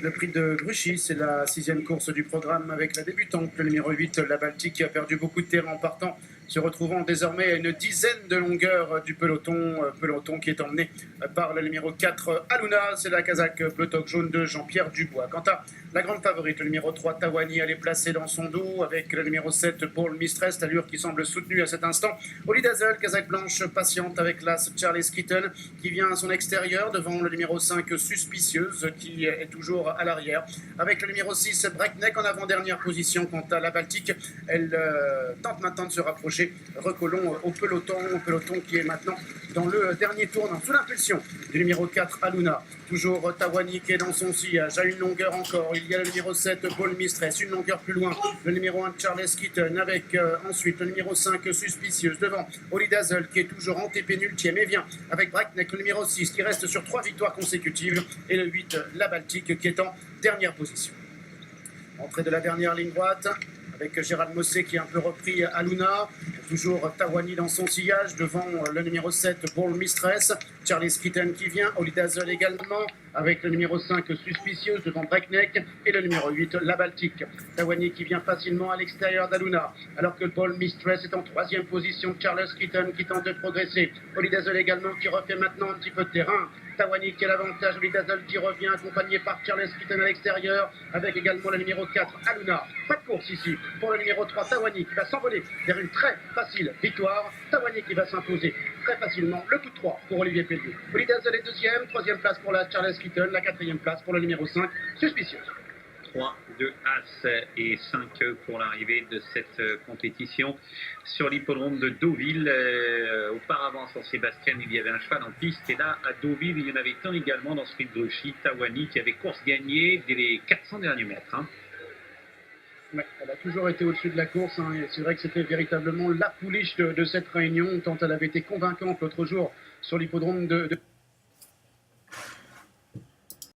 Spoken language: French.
Le prix de Gruchy, c'est la 6e course du programme avec la débutante, le numéro 8, la Baltique, qui a perdu beaucoup de terrain en partant, se retrouvant désormais à une dizaine de longueurs du peloton qui est emmené par le numéro 4, Aluna. C'est la Kazakh bleu toque jaune de Jean-Pierre Dubois. Quant à la grande favorite, le numéro 3, Tawani, elle est placée dans son dos avec le numéro 7, Paul Mistress, allure qui semble soutenue à cet instant. Oli Dazzle, Kazakh blanche, patiente avec l'as Charlie Kitten qui vient à son extérieur devant le numéro 5, Suspicieuse, qui est toujours à l'arrière. Avec le numéro 6, Breakneck en avant-dernière position. Quant à la Baltique, elle tente maintenant de se rapprocher. Recolons au peloton qui est maintenant dans le dernier tournant, sous l'impulsion du numéro 4, Aluna. Toujours Tawani qui est dans son sillage, à une longueur encore. Il y a le numéro 7, Paul Mistress, une longueur plus loin. Le numéro 1, Charles Kitten, avec ensuite le numéro 5, Suspicieuse, devant Oli Dazzle qui est toujours antépénultième et vient avec Breakneck, le numéro 6 qui reste sur 3 victoires consécutives, et le 8, la Baltique, qui est en dernière position. Entrée de la dernière ligne droite, avec Gérald Mossé qui est un peu repris Aluna. Toujours Tawani dans son sillage, devant le numéro 7, Paul Mistress. Charlie Kitten qui vient, Oli Dazzle également, avec le numéro 5, Suspicieuse, devant Breakneck, et le numéro 8, la Baltique. Tawani qui vient facilement à l'extérieur d'Aluna, alors que Paul Mistress est en 3e position. Charles Kitten qui tente de progresser. Oli Dazzle également qui refait maintenant un petit peu de terrain. Tawani qui a l'avantage, Oli Dazzle qui revient accompagné par Charles Kitten à l'extérieur, avec également le numéro 4, Aluna. Pas de course ici pour le numéro 3, Tawani, qui va s'envoler vers une très facile victoire. Tawani qui va s'imposer très facilement. Le coup de 3 pour Olivier Pellier. Oli Dazzle est 2e, 3e place pour la Charles Kitten, la 4e place pour le numéro 5, Suspicieuse. 3, 2 As et 5 pour l'arrivée de cette compétition sur l'hippodrome de Deauville. Auparavant, sur Sébastien, il y avait un cheval en piste, et là, à Deauville, il y en avait un également dans ce prix de Gruchy, Tawani, qui avait course gagnée dès les 400 derniers mètres. Ouais, elle a toujours été au-dessus de la course, et c'est vrai que c'était véritablement la pouliche de cette réunion, tant elle avait été convaincante l'autre jour sur l'hippodrome de